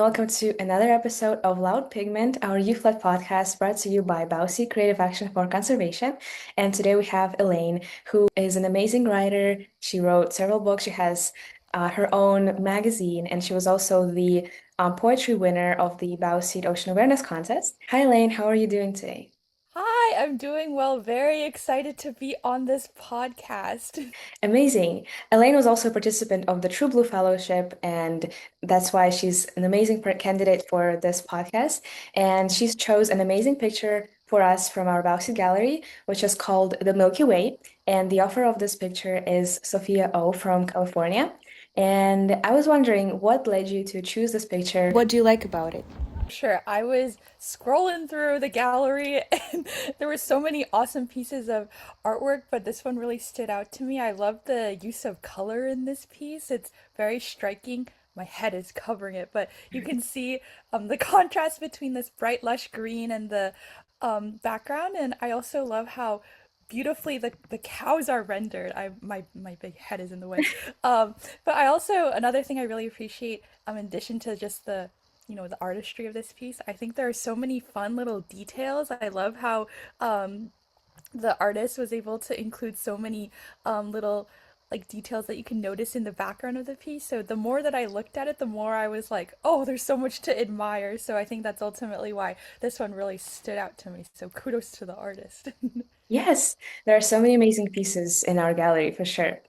welcome to another episode of Loud Pigment, our youth-led podcast brought to you by Bausi Creative Action for Conservation. And today we have Elane, who is an amazing writer. She wrote several books. She has her own magazine, and she was also the poetry winner of the Bausi Ocean Awareness Contest. Hi, Elane. How are you doing today? Hi, I'm doing well. Very excited to be on this podcast. Amazing. Elaine was also a participant of the True Blue Fellowship, and that's why she's an amazing candidate for this podcast. And she's chose an amazing picture for us from our Bauxite gallery, which is called The Milky Way. And the author of this picture is Sophia O from California. And I was wondering what led you to choose this picture? What do you like about it? Sure, I was scrolling through the gallery and there were so many awesome pieces of artwork, but this one really stood out to me. I love the use of color in this piece. It's very striking. My head is covering it, but you can see the contrast between this bright, lush green and the background. And I also love how beautifully the cows are rendered. My big head is in the way. But I also another thing I really appreciate, in addition to just the artistry of this piece, I think there are so many fun little details. I love how the artist was able to include so many little like details that you can notice in the background of the piece. So the more that I looked at it, the more I was like, oh, there's so much to admire. So I think that's ultimately why this one really stood out to me. So kudos to the artist. Yes, there are so many amazing pieces in our gallery for sure.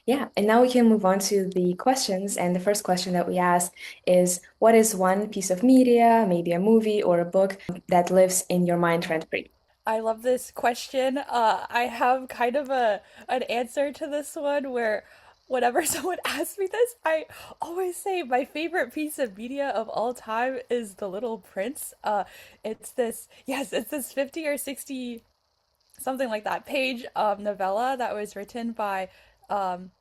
Yeah, and now we can move on to the questions. And the first question that we asked is, what is one piece of media, maybe a movie or a book, that lives in your mind rent-free? I love this question. I have kind of a an answer to this one where whenever someone asks me this, I always say my favorite piece of media of all time is The Little Prince. It's this 50 or 60 something like that page novella that was written by um,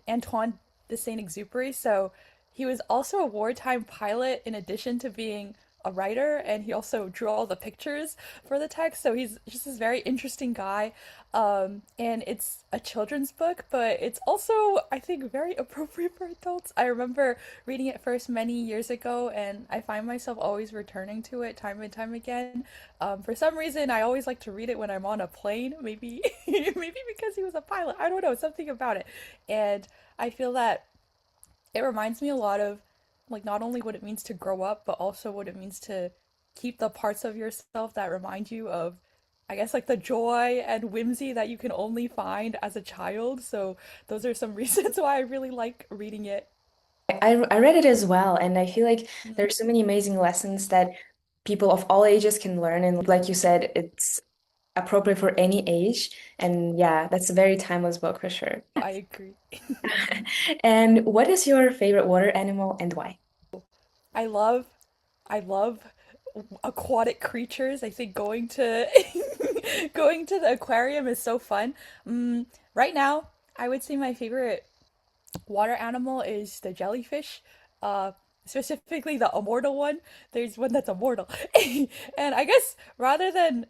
Antoine de Saint-Exupéry. So he was also a wartime pilot in addition to being a writer, and he also drew all the pictures for the text. So he's just this very interesting guy. And it's a children's book, but it's also, I think, very appropriate for adults. I remember reading it first many years ago, and I find myself always returning to it time and time again. For some reason, I always like to read it when I'm on a plane. Maybe, maybe because he was a pilot. I don't know, something about it. And I feel that it reminds me a lot of like not only what it means to grow up, but also what it means to keep the parts of yourself that remind you of, I guess, like the joy and whimsy that you can only find as a child. So those are some reasons why I really like reading it. I read it as well, and I feel like there's so many amazing lessons that people of all ages can learn. And like you said, it's appropriate for any age. And yeah, that's a very timeless book for sure. I agree. And what is your favorite water animal and why? I love I love aquatic creatures. I think going to going to the aquarium is so fun. Right now, I would say my favorite water animal is the jellyfish. Uh, Specifically the immortal one. There's one that's immortal. And I guess rather than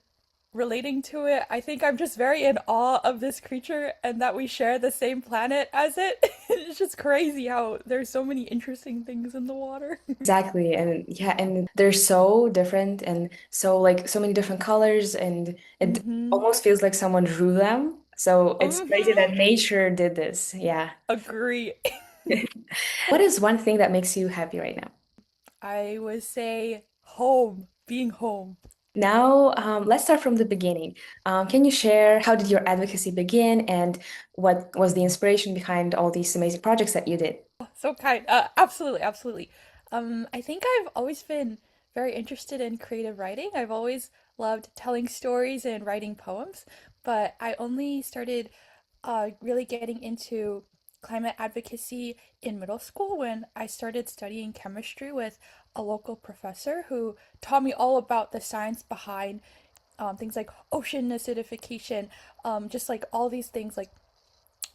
relating to it, I think I'm just very in awe of this creature and that we share the same planet as it. It's just crazy how there's so many interesting things in the water. Exactly. And yeah, and they're so different and so like so many different colors, and it Mm-hmm. almost feels like someone drew them. So it's crazy Mm-hmm. that nature did this. Yeah. Agree. What is one thing that makes you happy right now? I would say home, being home. Now, let's start from the beginning. Can you share how did your advocacy begin and what was the inspiration behind all these amazing projects that you did? So kind. Absolutely, absolutely. I think I've always been very interested in creative writing. I've always loved telling stories and writing poems, but I only started really getting into climate advocacy in middle school when I started studying chemistry with a local professor who taught me all about the science behind things like ocean acidification, just like all these things like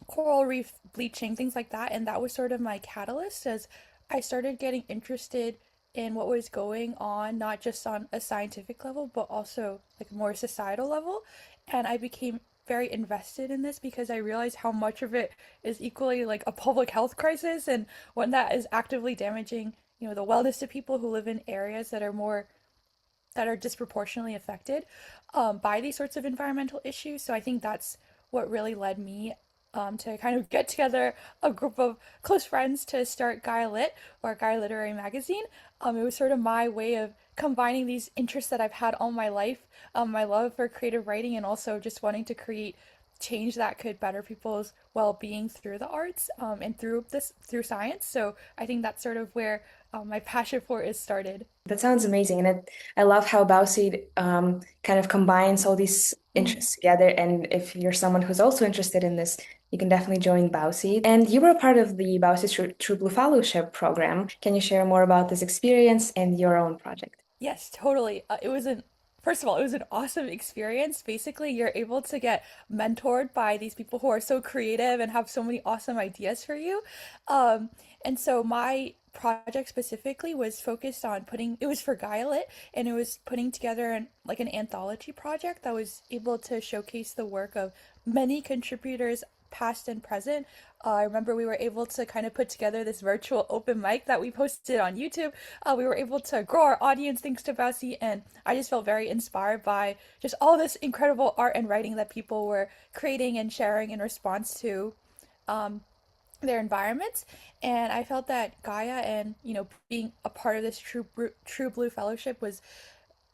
coral reef bleaching, things like that. And that was sort of my catalyst as I started getting interested in what was going on, not just on a scientific level, but also like more societal level. And I became very invested in this because I realized how much of it is equally like a public health crisis and one that is actively damaging the wellness to people who live in areas that are disproportionately affected by these sorts of environmental issues. So I think that's what really led me to kind of get together a group of close friends to start Gaia Lit, or Gaia Literary Magazine. It was sort of my way of combining these interests that I've had all my life, my love for creative writing, and also just wanting to create change that could better people's well-being through the arts, and through science. So I think that's sort of where my passion for it started. That sounds amazing. I love how Bauseed kind of combines all these Mhm. interests together. And if you're someone who's also interested in this, you can definitely join Bauseed. And you were a part of the Bauseed True Blue Fellowship program. Can you share more about this experience and your own project? Yes, totally. First of all, it was an awesome experience. Basically, you're able to get mentored by these people who are so creative and have so many awesome ideas for you. Um, and so my project specifically was focused on it was for Gaia, and it was putting together like an anthology project that was able to showcase the work of many contributors past and present. I remember we were able to kind of put together this virtual open mic that we posted on YouTube. We were able to grow our audience thanks to Bousy, and I just felt very inspired by just all this incredible art and writing that people were creating and sharing in response to their environments. And I felt that Gaia and being a part of this True Blue Fellowship was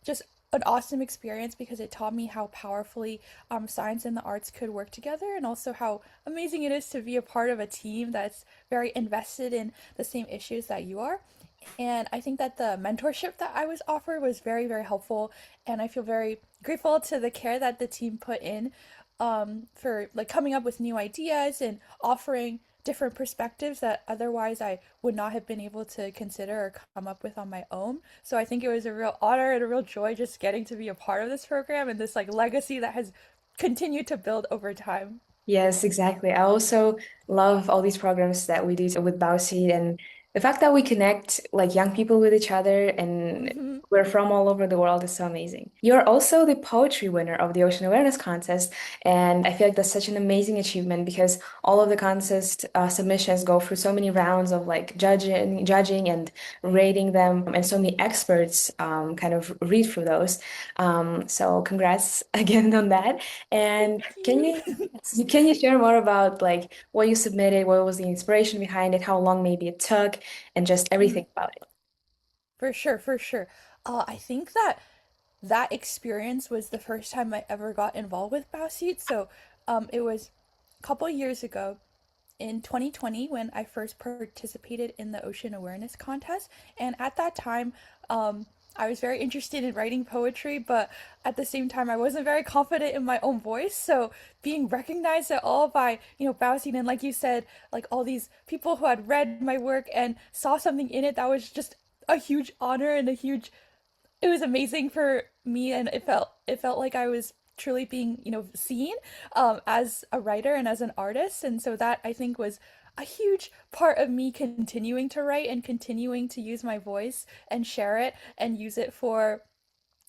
just an awesome experience because it taught me how powerfully science and the arts could work together, and also how amazing it is to be a part of a team that's very invested in the same issues that you are. And I think that the mentorship that I was offered was very, very helpful. And I feel very grateful to the care that the team put in for like coming up with new ideas and offering different perspectives that otherwise I would not have been able to consider or come up with on my own. So I think it was a real honor and a real joy just getting to be a part of this program and this like legacy that has continued to build over time. Yes, exactly. I also love all these programs that we do with Bauseed and the fact that we connect like young people with each other and Hmm. we're from all over the world is so amazing. You're also the poetry winner of the Ocean Awareness Contest, and I feel like that's such an amazing achievement because all of the contest submissions go through so many rounds of like judging and rating them, and so many experts kind of read through those. So congrats again on that. And Thank can you. you can you share more about like what you submitted, what was the inspiration behind it, how long maybe it took, and just everything about it? For sure, for sure. I think that that experience was the first time I ever got involved with Bowseat. So it was a couple years ago in 2020 when I first participated in the Ocean Awareness Contest. And at that time, I was very interested in writing poetry, but at the same time, I wasn't very confident in my own voice. So being recognized at all by, Bowsing and like you said, like all these people who had read my work and saw something in it, that was just a huge honor and a huge it was amazing for me, and it felt like I was truly being seen as a writer and as an artist. And so that I think was a huge part of me continuing to write and continuing to use my voice and share it and use it for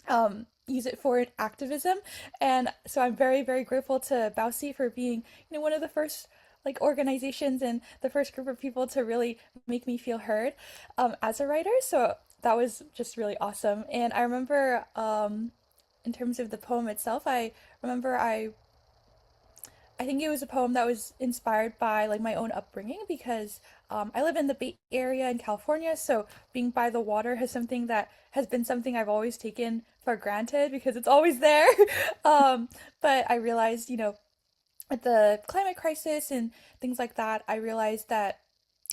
an activism. And so I'm very, very grateful to Bousy for being one of the first like organizations and the first group of people to really make me feel heard as a writer. So that was just really awesome. And I remember in terms of the poem itself, remember I think it was a poem that was inspired by like my own upbringing because I live in the Bay Area in California, so being by the water has been something I've always taken for granted because it's always there. But I realized, with the climate crisis and things like that, I realized that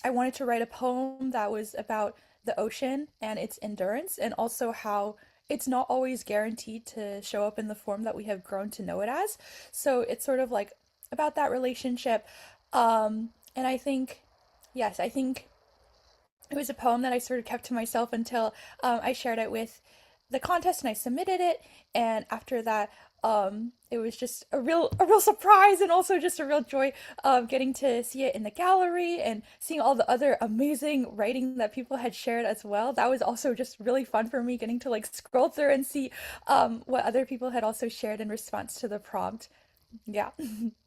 I wanted to write a poem that was about the ocean and its endurance, and also how it's not always guaranteed to show up in the form that we have grown to know it as. So it's sort of like about that relationship. And I think, yes, I think it was a poem that I sort of kept to myself until I shared it with the contest and I submitted it. And after that, it was just a real surprise and also just a real joy of getting to see it in the gallery and seeing all the other amazing writing that people had shared as well. That was also just really fun for me getting to like scroll through and see what other people had also shared in response to the prompt. Yeah.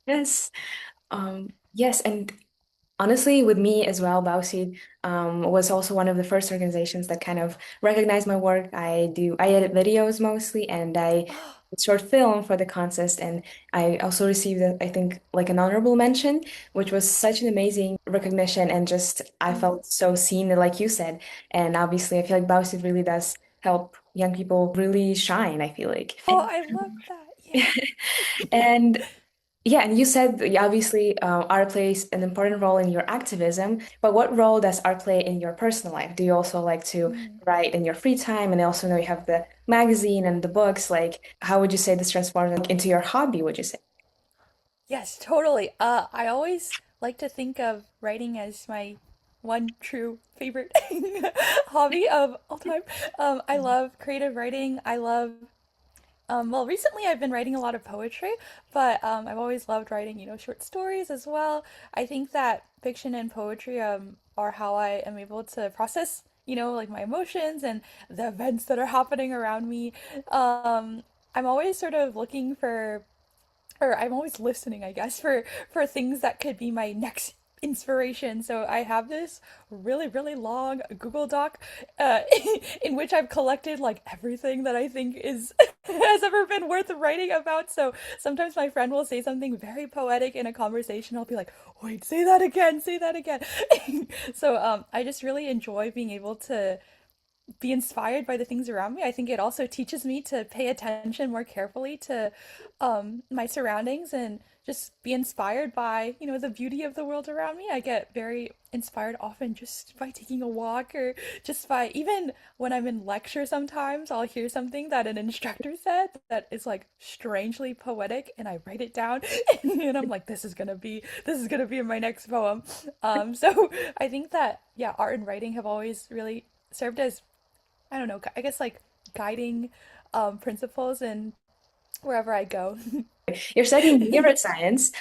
Yes. Yes, and Honestly, with me as well, Bausi was also one of the first organizations that kind of recognized my work. I edit videos mostly, and I short film for the contest, and I also received, I think, like an honorable mention, which was such an amazing recognition, and just I Mm. felt so seen, like you said. And obviously, I feel like Bausi really does help young people really shine, I feel like. Oh, I love that. Yeah. And yeah, and you said that obviously art plays an important role in your activism, but what role does art play in your personal life? Do you also like to Mm. write in your free time? And I also know you have the magazine and the books. Like, how would you say this transforms like, into your hobby, would you say? Yes, totally. I always like to think of writing as my one true favorite hobby of all time. I love creative writing. I love well, recently I've been writing a lot of poetry, but I've always loved writing, short stories as well. I think that fiction and poetry are how I am able to process, like my emotions and the events that are happening around me. I'm always sort of looking for or I'm always listening, I guess, for things that could be my next inspiration. So I have this really, really long Google Doc uh, in which I've collected like everything that I think is has ever been worth writing about. So sometimes my friend will say something very poetic in a conversation. I'll be like, "Wait, say that again, say that again." So I just really enjoy being able to be inspired by the things around me. I think it also teaches me to pay attention more carefully to my surroundings and just be inspired by, the beauty of the world around me. I get very inspired often just by taking a walk or just by even when I'm in lecture sometimes I'll hear something that an instructor said that is like strangely poetic and I write it down and I'm like this is gonna be in my next poem. So I think that yeah, art and writing have always really served as I don't know, I guess like guiding principles and wherever I go. You're studying neuroscience,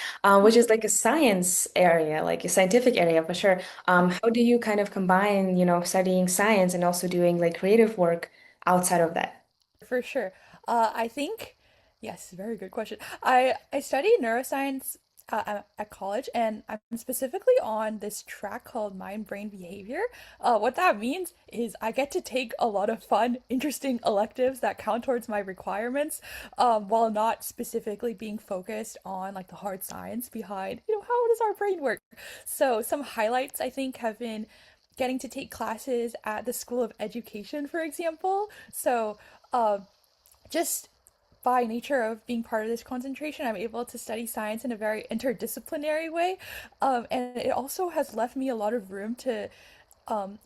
which is like a science area, like a scientific area for sure. How do you kind of combine, studying science and also doing like creative work outside of that? For sure. I think, yes, very good question. I studied neuroscience at college, and I'm specifically on this track called mind-brain behavior. What that means is I get to take a lot of fun, interesting electives that count towards my requirements, while not specifically being focused on like the hard science behind, how does our brain work? So some highlights I think have been getting to take classes at the School of Education, for example. So uh, just by nature of being part of this concentration, I'm able to study science in a very interdisciplinary way. And it also has left me a lot of room to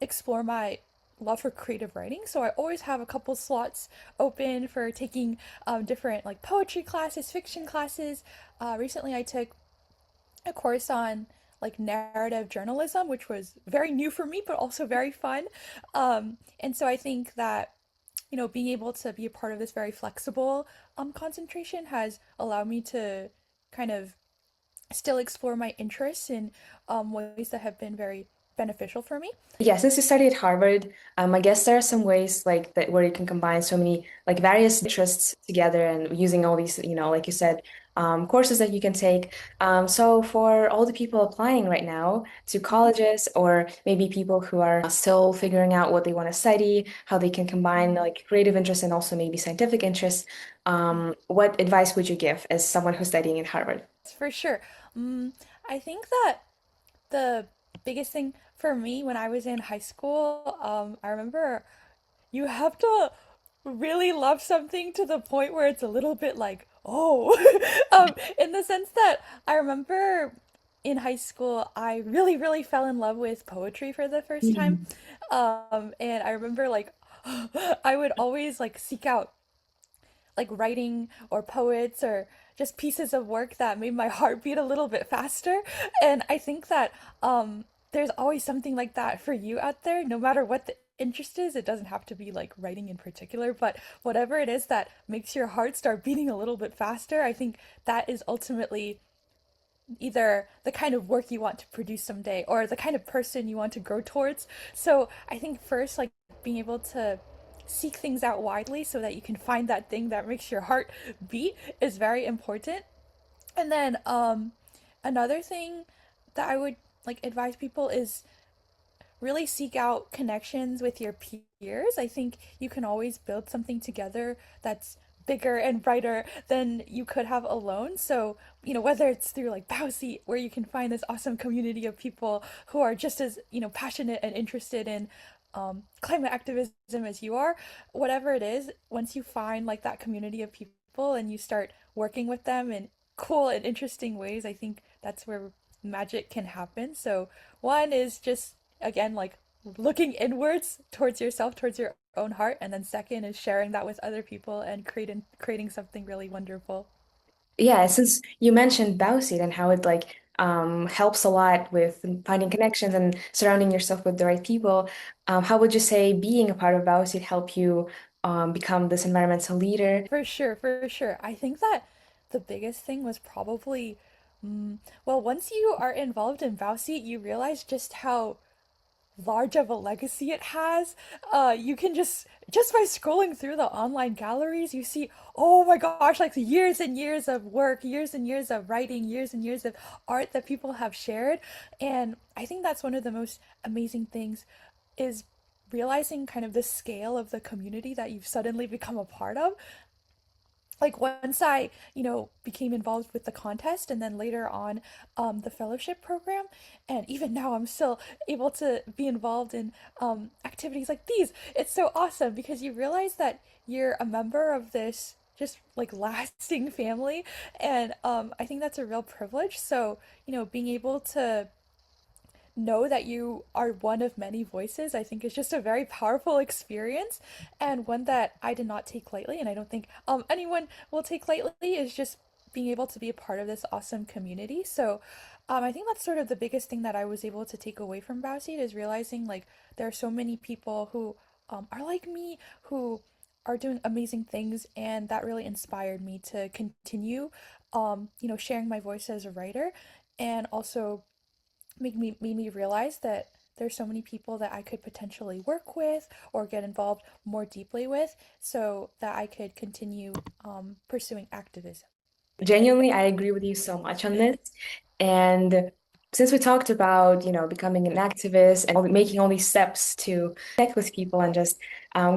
explore my love for creative writing. So I always have a couple slots open for taking different like poetry classes, fiction classes. Recently, I took a course on like narrative journalism, which was very new for me, but also very fun. And so I think that being able to be a part of this very flexible concentration has allowed me to kind of still explore my interests in ways that have been very beneficial for me. Yeah, since you study at Harvard, I guess there are some ways like that where you can combine so many like various interests together and using all these, like you said, courses that you can take. So for all the people applying right now to Mhm. colleges or maybe people who are still figuring out what they want to study, how they can combine like creative interests and also maybe scientific interests, what advice would you give as someone who's studying at Harvard? For sure. Mm, I think that the biggest thing for me when I was in high school, I remember you have to really love something to the point where it's a little bit like, oh, in the sense that I remember in high school, I really, really fell in love with poetry for the first time. Mhm. And I remember like I would always like seek out like writing or poets or just pieces of work that made my heart beat a little bit faster. And I think that there's always something like that for you out there, no matter what the interest is. It doesn't have to be like writing in particular, but whatever it is that makes your heart start beating a little bit faster, I think that is ultimately either the kind of work you want to produce someday or the kind of person you want to grow towards. So I think first, like being able to seek things out widely so that you can find that thing that makes your heart beat is very important. And then another thing that I would like advise people is really seek out connections with your peers. I think you can always build something together that's bigger and brighter than you could have alone. So, whether it's through like Bowsy, where you can find this awesome community of people who are just as, passionate and interested in climate activism as you are, whatever it is, once you find like that community of people and you start working with them in cool and interesting ways, I think that's where magic can happen. So, one is just again like looking inwards towards yourself, towards your own heart, and then second is sharing that with other people and creating something really wonderful. Yeah, since you mentioned Bowseed and how it like helps a lot with finding connections and surrounding yourself with the right people, how would you say being a part of Bowseed help you become this environmental leader? For sure, for sure. I think that the biggest thing was probably well, once you are involved in Bowsy, you realize just how large of a legacy it has. You can just by scrolling through the online galleries, you see, oh my gosh, like years and years of work, years and years of writing, years and years of art that people have shared. And I think that's one of the most amazing things is realizing kind of the scale of the community that you've suddenly become a part of. Like once I, became involved with the contest and then later on the fellowship program, and even now I'm still able to be involved in activities like these. It's so awesome because you realize that you're a member of this just like lasting family, and I think that's a real privilege. So, being able to know that you are one of many voices, I think is just a very powerful experience and one that I did not take lightly. And I don't think anyone will take lightly is just being able to be a part of this awesome community. So I think that's sort of the biggest thing that I was able to take away from Bowseed is realizing like there are so many people who are like me, who are doing amazing things. And that really inspired me to continue, sharing my voice as a writer and also made me realize that there's so many people that I could potentially work with or get involved more deeply with so that I could continue pursuing activism. Genuinely, I agree with you so much on this. And since we talked about, becoming an activist and making all these steps to connect with people and just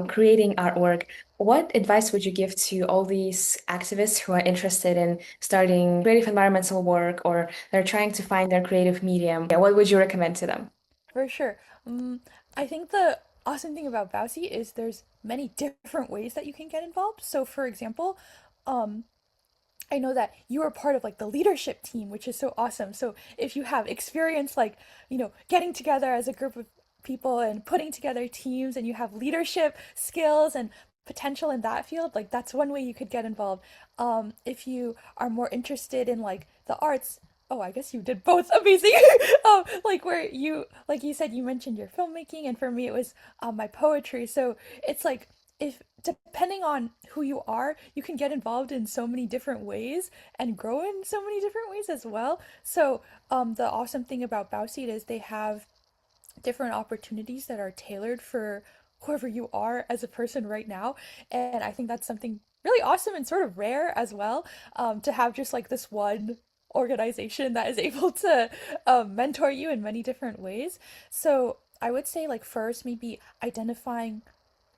creating artwork, what advice would you give to all these activists who are interested in starting creative environmental work or they're trying to find their creative medium? Yeah, what would you recommend to them? For sure. I think the awesome thing about Bousy is there's many different ways that you can get involved. So for example, um, I know that you are part of like the leadership team, which is so awesome. So if you have experience like, getting together as a group of people and putting together teams and you have leadership skills and potential in that field, like that's one way you could get involved. If you are more interested in like the arts, oh, I guess you did both amazing. Like where you, like you said, you mentioned your filmmaking, and for me it was my poetry. So it's like if depending on who you are, you can get involved in so many different ways and grow in so many different ways as well. So, the awesome thing about Bowseed is they have different opportunities that are tailored for whoever you are as a person right now. And I think that's something really awesome and sort of rare as well, to have just like this one organization that is able to mentor you in many different ways. So, I would say, like, first, maybe identifying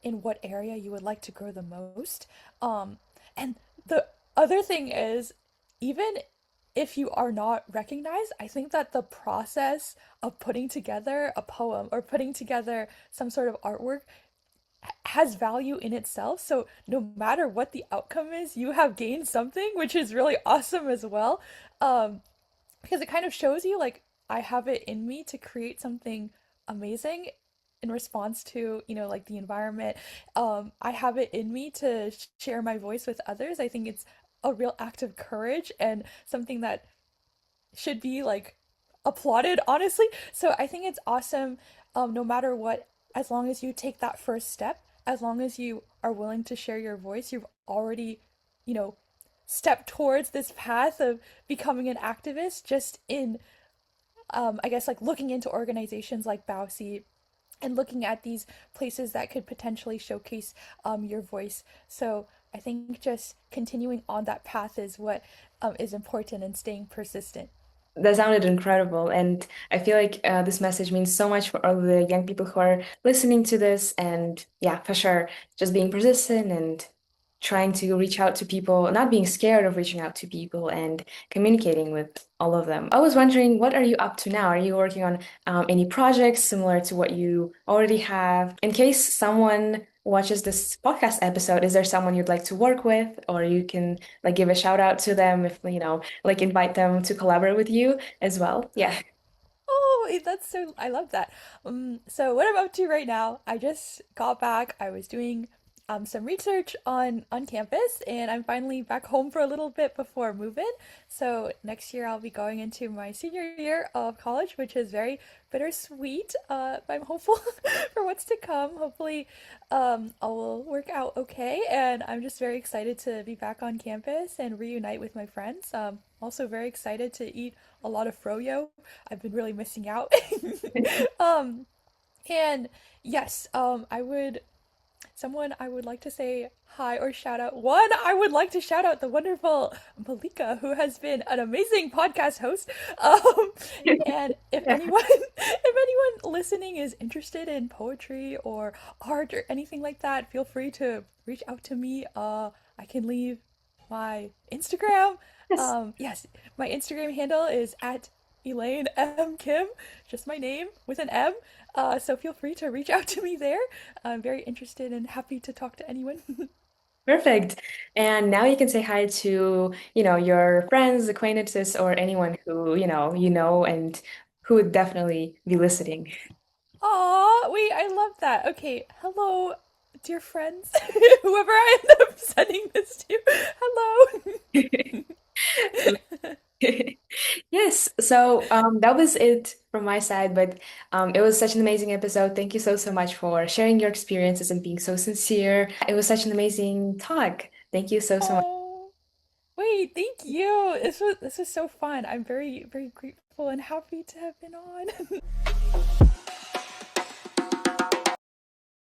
in what area you would like to grow the most. And the other thing is, even if you are not recognized, I think that the process of putting together a poem or putting together some sort of artwork has value in itself. So no matter what the outcome is, you have gained something, which is really awesome as well. Um, because it kind of shows you like I have it in me to create something amazing in response to, like the environment. I have it in me to share my voice with others. I think it's a real act of courage and something that should be like applauded, honestly. So I think it's awesome, no matter what, as long as you take that first step, as long as you are willing to share your voice, you've already, you know, stepped towards this path of becoming an activist just in, I guess, like looking into organizations like Bowsy and looking at these places that could potentially showcase your voice. So I think just continuing on that path is what is important and staying persistent. That sounded incredible. And I feel like this message means so much for all the young people who are listening to this. And yeah, for sure, just being persistent and trying to reach out to people, not being scared of reaching out to people and communicating with all of them. I was wondering, what are you up to now? Are you working on any projects similar to what you already have? In case someone watches this podcast episode, is there someone you'd like to work with, or you can like give a shout out to them if like invite them to collaborate with you as well? Yeah. Oh, that's so, I love that. So what I'm up to right now, I just got back. I was doing some research on campus, and I'm finally back home for a little bit before moving. So next year I'll be going into my senior year of college, which is very bittersweet. But I'm hopeful for what's to come. Hopefully, all will work out okay, and I'm just very excited to be back on campus and reunite with my friends. Also very excited to eat a lot of froyo. I've been really missing out. um, and yes, I would like to say hi or shout out. One, I would like to shout out the wonderful Malika, who has been an amazing podcast host. And if Yeah. anyone, if anyone listening is interested in poetry or art or anything like that, feel free to reach out to me. I can leave my Instagram. Yes. Yes, my Instagram handle is at Elane M. Kim, just my name with an M. So feel free to reach out to me there. I'm very interested and happy to talk to anyone. Perfect. And now you can say hi to, your friends, acquaintances, or anyone who, and who would definitely be listening. Aw, wait, I love that. Okay, hello, dear friends. Whoever I end up sending this to, hello. Yes, so that was it from my side, but it was such an amazing episode. Thank you so much for sharing your experiences and being so sincere. It was such an amazing talk. Thank you so much. Oh, wait, thank you. This was so fun. I'm very, very grateful and happy to have been on.